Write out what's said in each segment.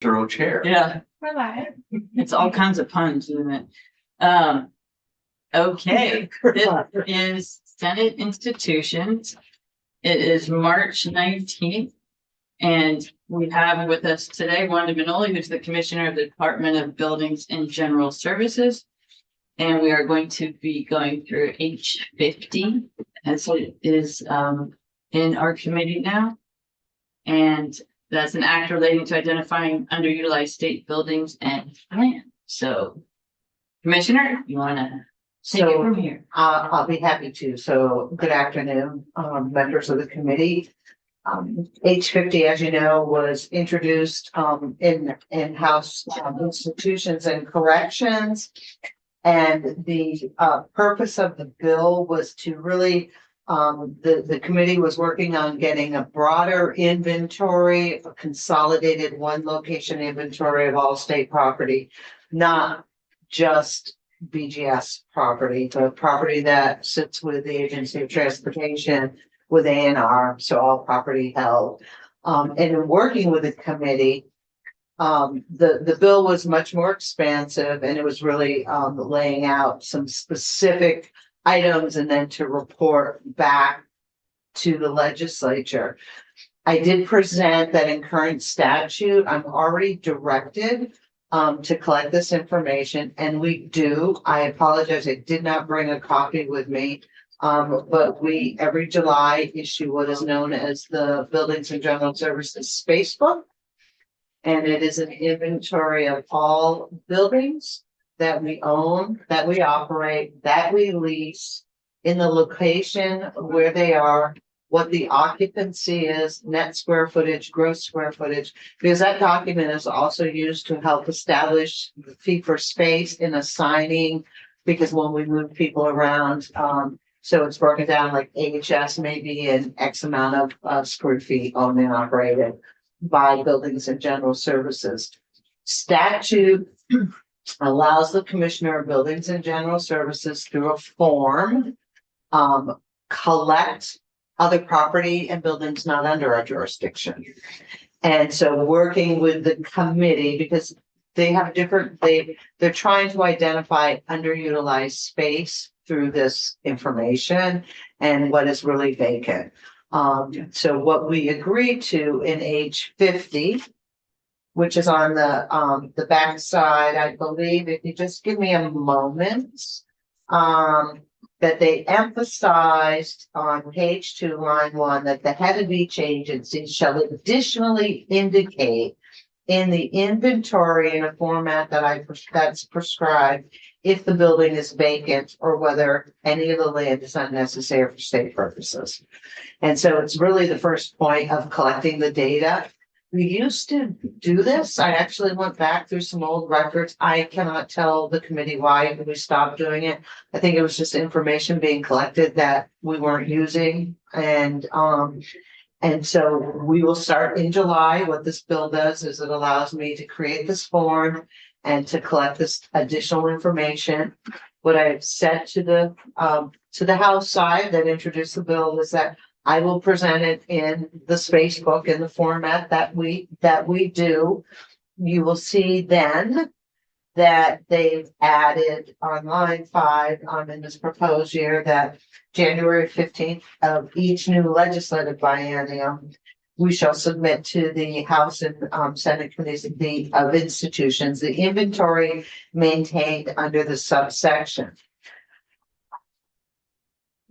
Thorough chair. Yeah, Relax. it's all kinds of puns, isn't it? Okay, this is Senate Institutions. It is March 19th. And we have with us today Wanda Manoli, who's the Commissioner of the Department of Buildings and General Services. And we are going to be going through H50 as it is in our committee now. And that's an act relating to identifying underutilized state buildings and land. So, Commissioner, you want to take it from here? I'll be happy to. So, good afternoon, members of the committee. H50, as you know, was introduced in House Institutions and Corrections. And the purpose of the bill was to really, the committee was working on getting a broader inventory, a consolidated one location inventory of all state property, not just BGS property, but property that sits with the Agency of Transportation, with ANR, so all property held. And in working with the committee, the bill was much more expansive, and it was really laying out some specific items and then to report back to the legislature. I did present that in current statute, I'm already directed to collect this information, and we do. I apologize, I did not bring a copy with me. But we every July issue what is known as the Buildings and General Services Space Book. And it is an inventory of all buildings that we own, that we operate, that we lease, in the location where they are, what the occupancy is, net square footage, gross square footage, because that document is also used to help establish the fee for space in assigning, because when we move people around, so it's broken down like AHS maybe in X amount of square feet owned and operated by Buildings and General Services. Statute allows the Commissioner of Buildings and General Services through a form, collect other property and buildings not under our jurisdiction. And so working with the committee, because they have different, they're trying to identify underutilized space through this information and what is really vacant. So what we agreed to in H50, which is on the back side, I believe, if you just give me a moment, that they emphasized on page 2, line 1, that the head of each agency shall additionally indicate in the inventory in a format that's prescribed if the building is vacant or whether any of the land is unnecessary for state purposes. And so it's really the first point of collecting the data. We used to do this. I actually went back through some old records. I cannot tell the committee why we stopped doing it. I think it was just information being collected that we weren't using. And so we will start in July. What this bill does is it allows me to create this form and to collect this additional information. What I've said to the House side that introduced the bill is that I will present it in the space book in the format that we do. You will see then that they've added on line 5 in this proposed year that January 15th of each new legislative biennium, we shall submit to the House and Senate committees of institutions the inventory maintained under the subsection.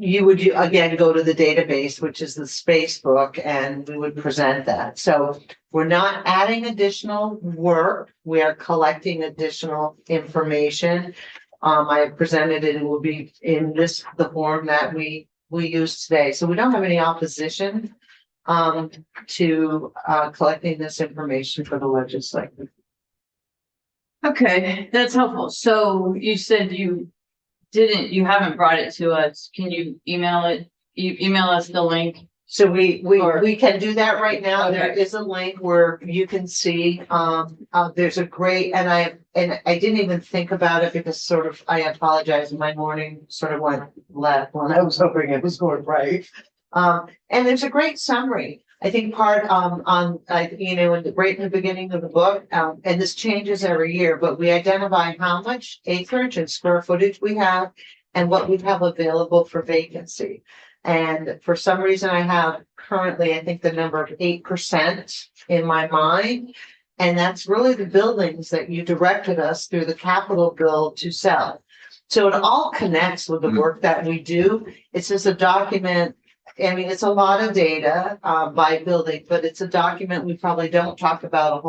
You would again go to the database, which is the space book, and we would present that. So we're not adding additional work. We are collecting additional information. I have presented it. It will be in the form that we use today. So we don't have any opposition to collecting this information for the legislature. Okay, that's helpful. So you said you haven't brought it to us. Can you email it? You email us the link. So we can do that right now. Okay. There is a link where you can see, there's a great, and I didn't even think about it because I apologize. My morning sort of went left when I was hoping it was going right. And there's a great summary I think part, you know, right in the beginning of the book, and this changes every year, but we identify how much acreage and square footage we have and what we have available for vacancy. And for some reason, I have currently, I think the number of 8% in my mind. And that's really the buildings that you directed us through the capital bill to sell. So it all connects with the work that we do. It's just a document. I mean, it's a lot of data by building, but it's a document we probably don't talk about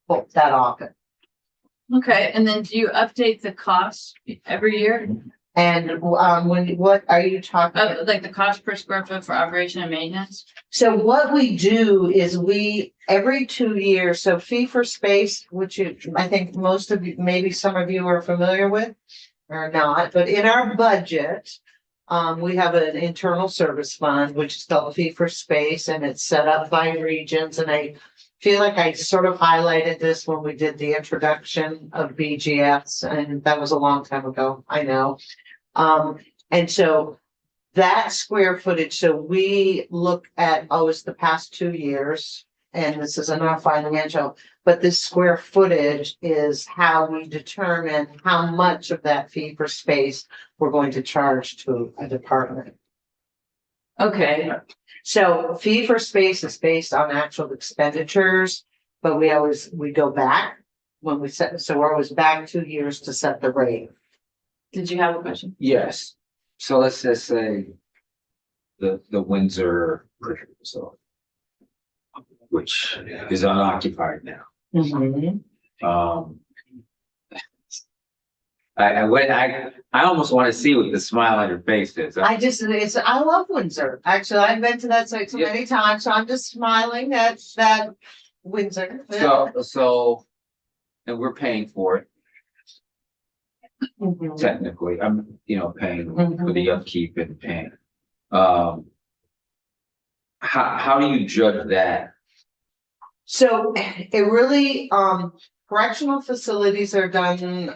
that often. Okay, and then do you update the costs every year? And what are you talking? Like the cost per square foot for operation and maintenance? So what we do is every 2 years, so fee for space, which I think most of you, maybe some of you are familiar with or not, but in our budget, we have an internal service fund, which is called fee for space, and it's set up by regions. And I feel like I sort of highlighted this when we did the introduction of BGS, and that was a long time ago, I know. And so that square footage, so we look at, it's the past 2 years, and this is not financial, but this square footage is how we determine how much of that fee for space we're going to charge to a department. Okay, So fee for space is based on actual expenditures, but we go back when we set, so we're always back 2 years to set the rate. did you have a question? Yes, so let's just say the Windsor Bridge facility, which is unoccupied now. I almost want to see what the smile on your face is. I love Windsor. Actually, I've been to that site so many times, so I'm just smiling at that Windsor. So, and we're paying for it Mhm. technically. I'm, paying for the upkeep and paying. How do you judge that? So it really, correctional facilities are done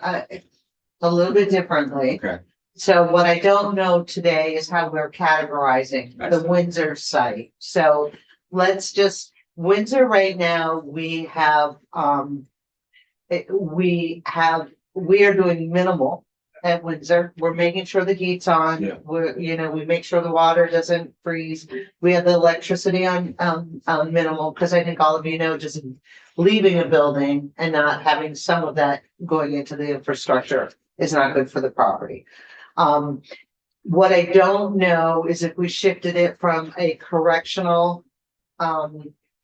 a little bit differently. Okay. So what I don't know today is how we're categorizing I the see. Windsor site. So Windsor right now, we are doing minimal at Windsor. We're making sure the heat's on. Yeah. We make sure the water doesn't freeze. We have the electricity on minimal, because I think all of you know, just leaving a building and not having some of that going into the infrastructure is not good for the property. What I don't know is if we shifted it from a correctional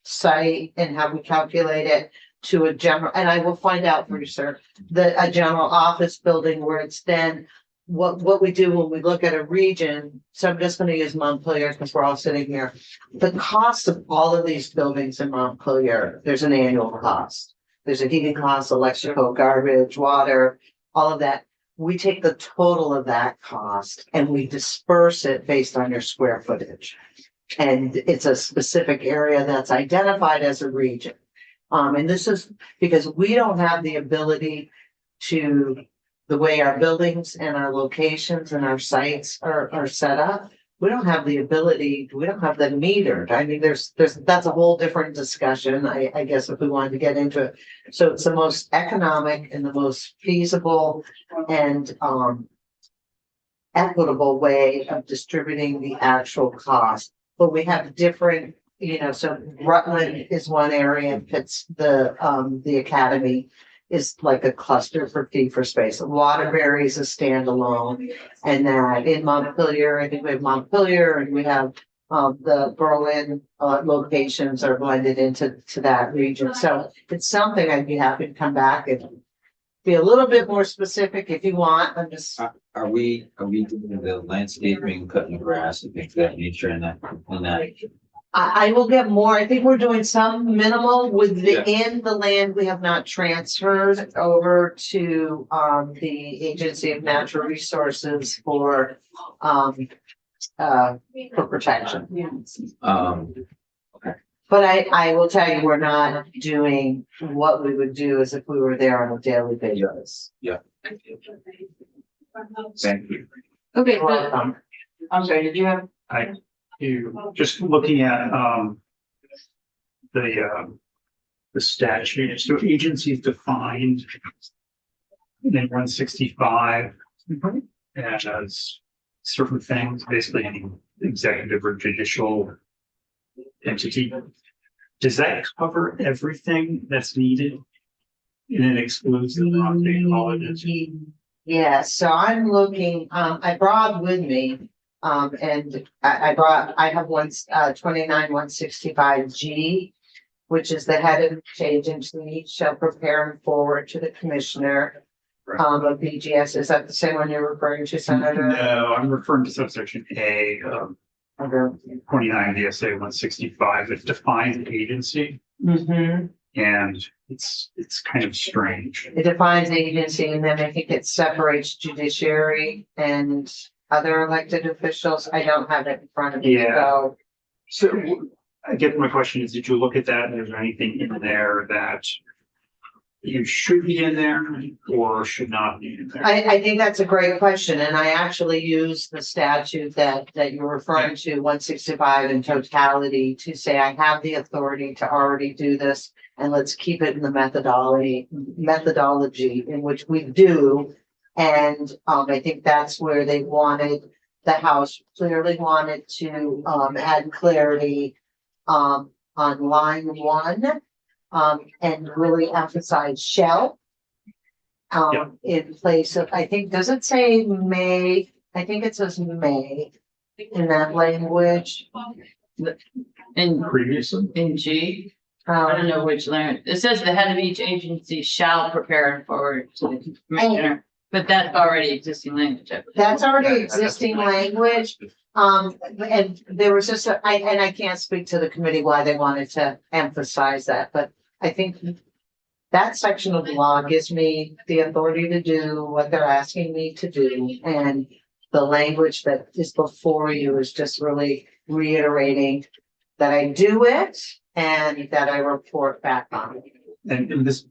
site and how we calculate it to a general, and I will find out for you, sir, a general office building where it's then what we do when we look at a region. So I'm just going to use Montpelier because we're all sitting here. The cost of all of these buildings in Montpelier, there's an annual cost. There's a heating cost, electrical, garbage, water, all of that. We take the total of that cost and we disperse it based on your square footage. And it's a specific area that's identified as a region. And this is because we don't have the ability to, the way our buildings and our locations and our sites are set up, we don't have the ability, we don't have them metered. I mean, that's a whole different discussion, I guess, if we wanted to get into it. So it's the most economic and the most feasible and equitable way of distributing the actual cost. But we have different, so Rutland is one area, fits the academy is like a cluster for fee for space. Waterbury is a standalone, and that in Montpelier, I think we have Montpelier, and we have the Berlin locations are blended into that region. So it's something I'd be happy to come back and be a little bit more specific if you want. I'm just. Are we doing the landscaping, cutting the grass and things of that nature in that? I will get more. I think we're doing some minimal within the land we have not transferred over to the Agency of Natural Resources for protection. But I will tell you, we're not doing what we would do as if we were there on a daily basis. Yeah. Thank you. Okay, You're welcome. I'm sorry, did you have? Just looking at, the statute, so agency is defined in 165 as certain things, basically any executive or judicial entity. Does that cover everything that's needed? And it excludes the non-state colleges? Yeah, so I'm looking, I brought with me, and I have 29-165G, which is the head of each agency shall prepare and forward to the commissioner of BGS. Is that the same one you're referring to, Senator? No, I'm referring to subsection A of 29 VSA 165. It defines agency, Mm-hmm. and it's kind of strange. It defines agency, and then I think it separates judiciary and other elected officials. I don't have it in front of me, Yeah. so. So I guess my question is, did you look at that and there's anything in there that you should be in there or should not be in there? I think that's a great question, and I actually use the statute that you're referring to, 165 in totality, to say I have the authority to already do this, and let's keep it in the methodology in which we do. And I think that's where they wanted, the House clearly wanted to add clarity on line 1. And really emphasize shall. In place of, I think, does it say may? I think it says may in that language. In, Previously? in G, I don't know which language, it says the head of each agency shall prepare and forward to the commissioner, but that's already existing language. I believe. That's already existing language. And there was just, I can't speak to the committee why they wanted to emphasize that, but I think that section of the law gives me the authority to do what they're asking me to do. And the language that is before you is just really reiterating that I do it and that I report back on it. And this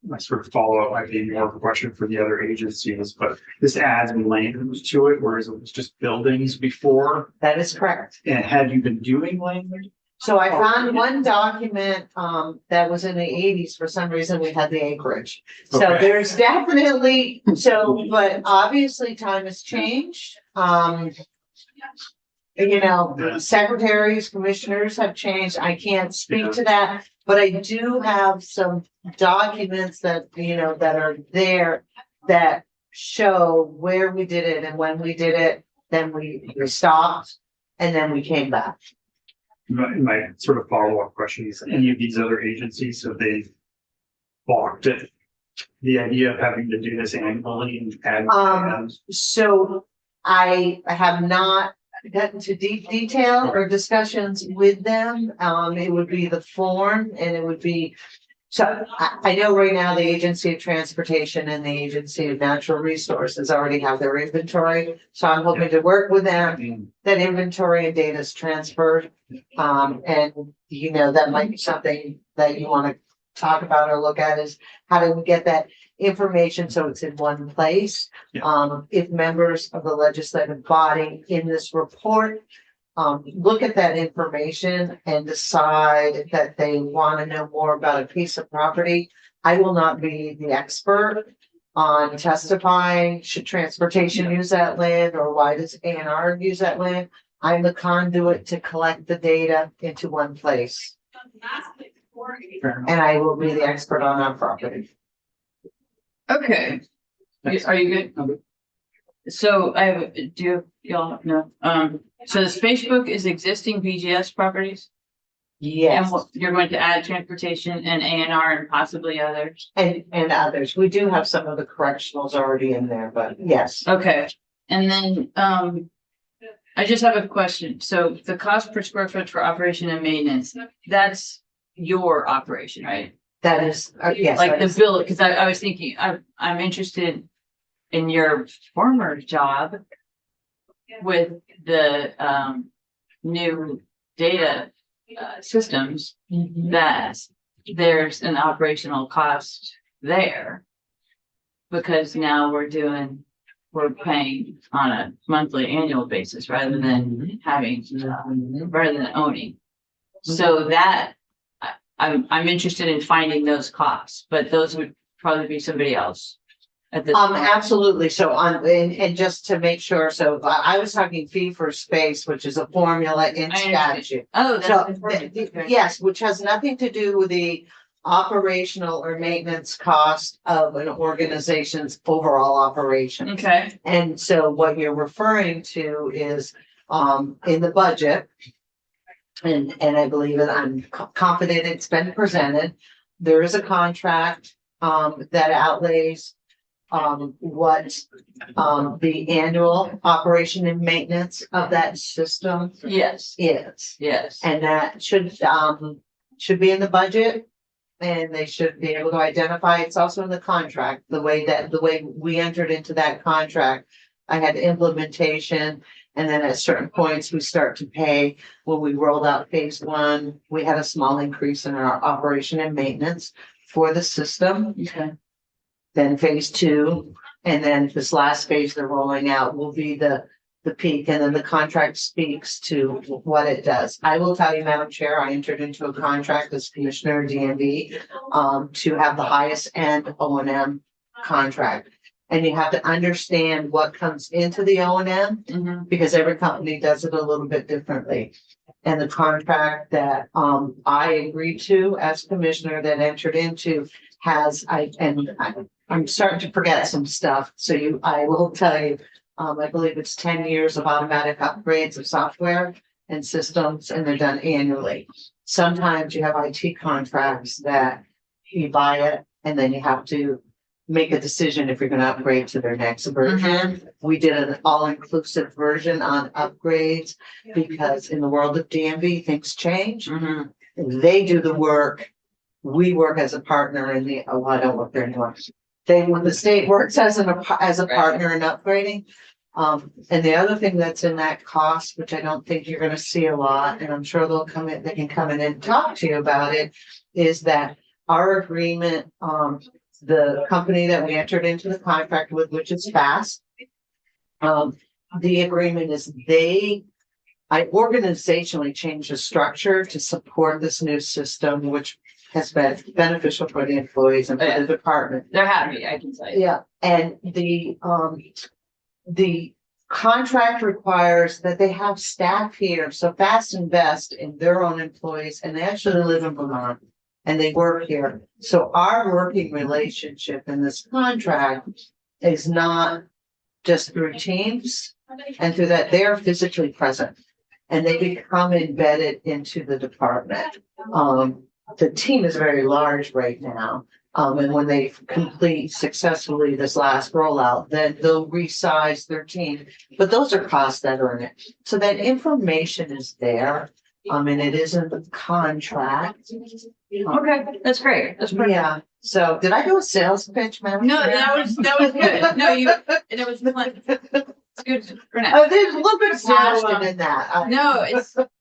my sort of follow-up might be more of a question for the other agencies, but this adds language to it, whereas it was just buildings before. That is correct. And had you been doing language? So I found one document, that was in the 80s. For some reason, we had the acreage. So Okay. there's definitely, but obviously time has changed. Secretaries, commissioners have changed. I can't speak to that, but I do have some documents that, that are there that show where we did it and when we did it, then we stopped and then we came back. My sort of follow-up question is, any of these other agencies, have they balked at the idea of having to do this annually and add? So I have not gotten to deep detail or discussions with them. It would be the form and it would be, so I know right now the Agency of Transportation and the Agency of Natural Resources already have their inventory. So I'm hoping to work with them, that inventory and data is transferred. And that might be something that you want to talk about or look at, is how do we get that information so it's in one place? If members of the legislative body in this report look at that information and decide that they want to know more about a piece of property, I will not be the expert on testifying, should transportation use that land or why does A&R use that land? I'm the conduit to collect the data into one place. And I will be the expert on our property. Okay, are you good? So y'all know, so the Spacebook is existing BGS properties? Yes, And you're going to add transportation and A&R and possibly others? and others. We do have some of the correctionals already in there, but yes. Okay, and then, I just have a question. So the cost per square foot for operation and maintenance, that's your operation, right? That is, yes. Like that the is- bill, because I was thinking, I'm interested in your former job with the, new data, systems, that there's an operational cost there. Because now we're paying on a monthly annual basis rather than having, rather than owning. So that I'm interested in finding those costs, but those would probably be somebody else. At this point. Absolutely. So and just to make sure, so I was talking fee for space, which is a formula in I understand. statute. Oh, So, that's important. Okay. yes, which has nothing to do with the operational or maintenance cost of an organization's overall operation. Okay, And so what you're referring to is, in the budget. And I believe that I'm confident it's been presented. There is a contract, that outlays, what, the annual operation and maintenance of that system yes, is. yes. And that should be in the budget. And they should be able to identify, it's also in the contract, the way we entered into that contract. I had implementation, and then at certain points, we start to pay. When we rolled out phase one, we had a small increase in our operation and maintenance for the system. Okay. Then phase two, and then this last phase they're rolling out will be the peak, and then the contract speaks to what it does. I will tell you, Madam Chair, I entered into a contract as Commissioner of DMV to have the highest end O&M contract. And you have to understand what comes into the O&M Mhm. because every company does it a little bit differently. And the contract that I agreed to as commissioner that entered into has, I'm starting to forget some stuff, so I will tell you. I believe it's 10 years of automatic upgrades of software and systems, and they're done annually. Sometimes you have IT contracts that you buy it and then you have to make a decision if you're gonna upgrade to their next version. We did an all-inclusive version on upgrades because in the world of DMV, things change. Mhm. They do the work. We work as a partner in the, oh, I don't work there anymore. When the state works as a partner in upgrading. And the other thing that's in that cost, which I don't think you're gonna see a lot, and I'm sure they can come in and talk to you about it, is that our agreement, the company that we entered into the contract with, which is FAST. The agreement is I organizationally changed the structure to support this new system, which has been beneficial for the employees and for the department. They're happy, I can tell you. Yeah, and the contract requires that they have staff here, so Fast invest in their own employees, and they actually live in Vermont. And they work here, so our working relationship in this contract is not just through Teams. And through that, they are physically present. And they become embedded into the department. The team is very large right now. And when they complete successfully this last rollout, then they'll resize their team. But those are costs that are in it. So that information is there. And it is in the contract. Okay, that's great. That's perfect. Yeah. So did I do a sales pitch, ma'am? No, that was good. No, it was fun. It's good for now. Oh, there's a little bit of passion in that. No,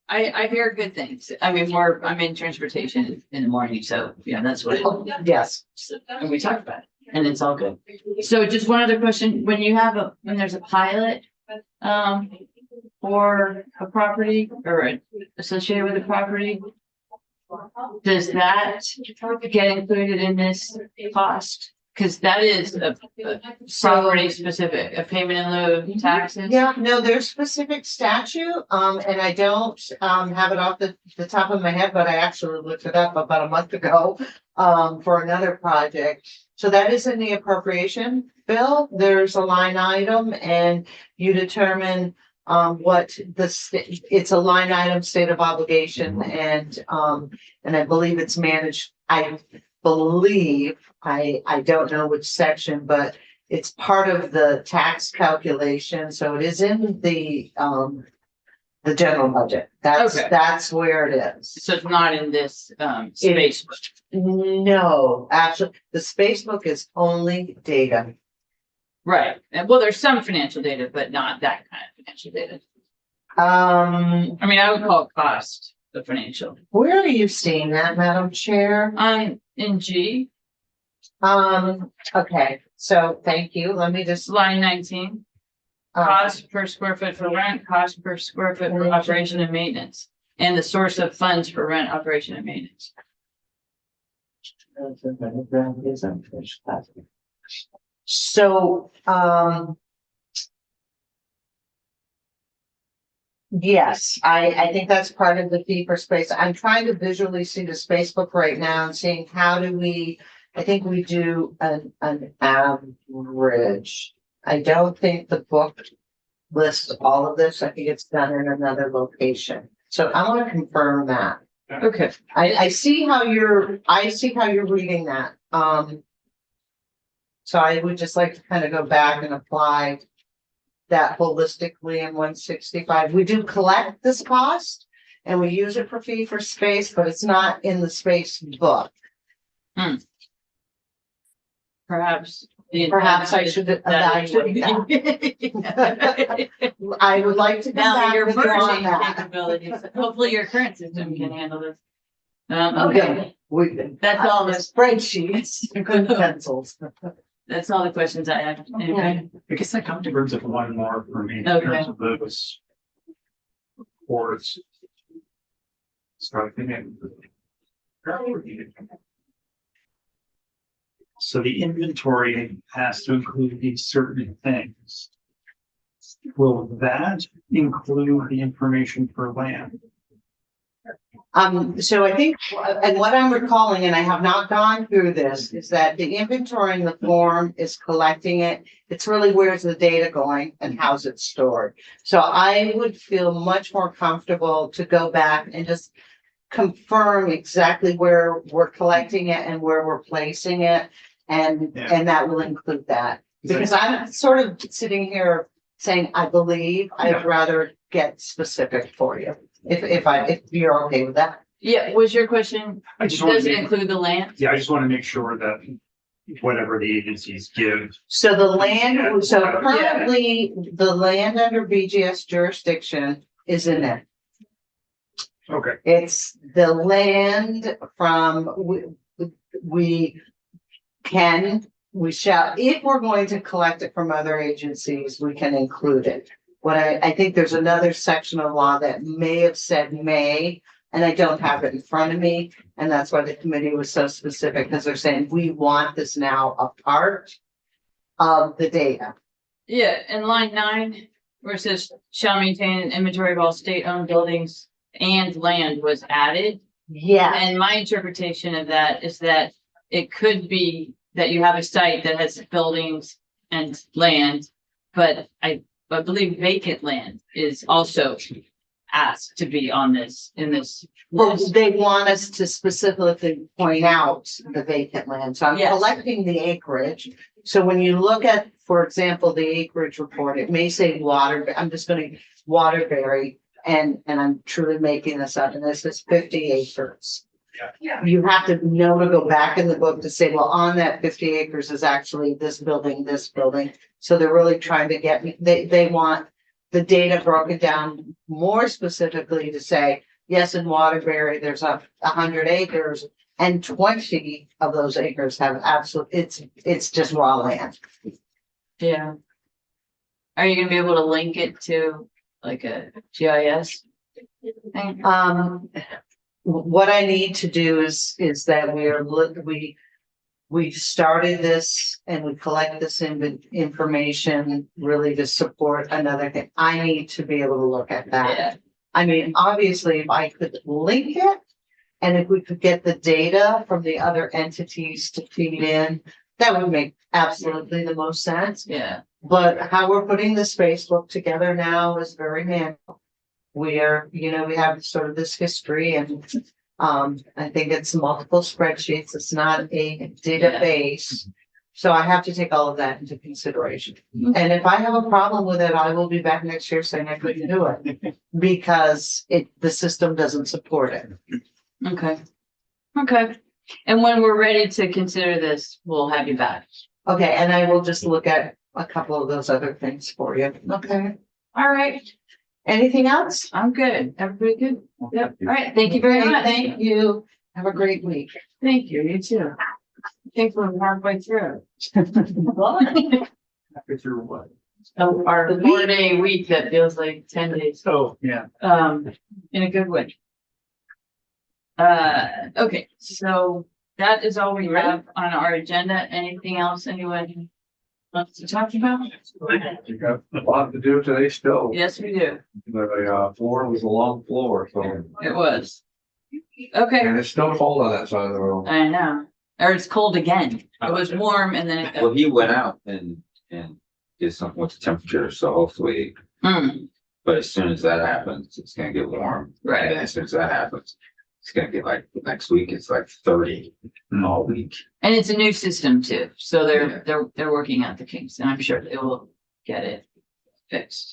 I hear good things. I mean, I'm in transportation in the morning, so yeah, that's what Yes. and we talked about it, and it's all good. So just one other question, when there's a pilot, for a property or associated with a property, does that get included in this cost? Cause that is a property specific, a payment in lieu of taxes. Yeah, no, there's specific statute, and I don't, have it off the top of my head, but I actually looked it up about a month ago, for another project. So that is in the appropriation bill. There's a line item and you determine, what it's a line item state of obligation and I believe it's managed, I believe, I don't know which section, but it's part of the tax calculation, so it is in the general budget. Okay. That's where it is. So it's not in this, space. No, actually, the space book is only data. Right. And well, there's some financial data, but not that kind of financial data. I mean, I would call cost the financial. Where are you seeing that, Madam Chair? In G, Okay, so thank you. Let me just. line 19, cost per square foot for rent, cost per square foot for operation and maintenance, and the source of funds for rent, operation and maintenance. So, yes, I think that's part of the fee for space. I'm trying to visually see the space book right now and seeing how do we, I think we do an average. I don't think the book lists all of this. I think it's done in another location. So I want to confirm that. Okay. I see how you're reading that. So I would just like to kind of go back and apply that holistically in 165. We do collect this cost and we use it for fee for space, but it's not in the space book. Perhaps. Perhaps I should evaluate that. I would like to come Now back your with you on merging that. capabilities, hopefully your current system can handle this. Okay, that's all The this, spreadsheets, good pencils. that's all the questions I have. Anyway, I guess that kind of brings up one more for me in Okay. terms of those reports. So I think so the inventory has to include these certain things. Will that include the information for land? So I think, and what I'm recalling, and I have not gone through this, is that the inventory in the form is collecting it. It's really where's the data going and how's it stored. So I would feel much more comfortable to go back and just confirm exactly where we're collecting it and where we're placing it. And that will include that. Because I'm sort of sitting here saying, I believe, I'd rather get specific for you. If you're okay with that. yeah, was your question, I just want does to it make, include the land? yeah, I just want to make sure that whatever the agencies give. So the land, so currently, the land under BGS jurisdiction is in there. Okay. It's the land from, we shall, if we're going to collect it from other agencies, we can include it. What I think there's another section of law that may have said may, and I don't have it in front of me. And that's why the committee was so specific, because they're saying, we want this now a part of the data. Yeah, in line 9, where it says shall maintain an inventory of all state-owned buildings and land was added. Yeah, And my interpretation of that is that it could be that you have a site that has buildings and land, but I believe vacant land is also asked to be on this, in this. well, list. they want us to specifically point out the vacant land. So I'm Yes. collecting the acreage. So when you look at, for example, the acreage report, it may say I'm just gonna Waterbury, and I'm truly making this up, and this is 50 acres. Yeah. You have to know to go back in the book to say, well, on that 50 acres is actually this building, this building. So they're really trying to get me, they want the data broken down more specifically to say, yes, in Waterbury, there's 100 acres and 20 of those acres have it's just raw land. Yeah. Are you gonna be able to link it to like a GIS thing? What I need to do is that we started this and we collect this information really to support another thing. I need to be able to look at that. Yeah, I mean, obviously, if I could link it and if we could get the data from the other entities to feed in, that would make absolutely the most sense. yeah, But how we're putting the space book together now is very manual. We have sort of this history and I think it's multiple spreadsheets. It's not a database. So I have to take all of that into consideration. And if I have a problem with it, I will be back next year saying I couldn't do it because the system doesn't support it. okay. Okay, and when we're ready to consider this, we'll have you back. Okay, and I will just look at a couple of those other things for you. Okay. All right, Anything else? I'm good. Everybody good? Yep. All right, thank you very much. Thank you. Have a great week. Thank you, you too. I think we're halfway through. After through what? Our 4-day week that feels like 10 days. Oh, yeah. In a good way. Okay, so that is all we have on our agenda. Anything else anyone wants to talk about? You got a lot to do today still. Yes, we do. The floor was a long floor, so, It was. Okay, and it's still cold on that side of the room. I know. Or it's cold again. It was warm and then it Well, got. he went out and did something with the temperature, so hopefully, but as soon as that happens, it's gonna get warm. Right. And as soon as that happens, it's gonna get like, next week, it's like 30 all week. And it's a new system too. So Yeah. they're working out the kinks and I'm sure they will get it fixed.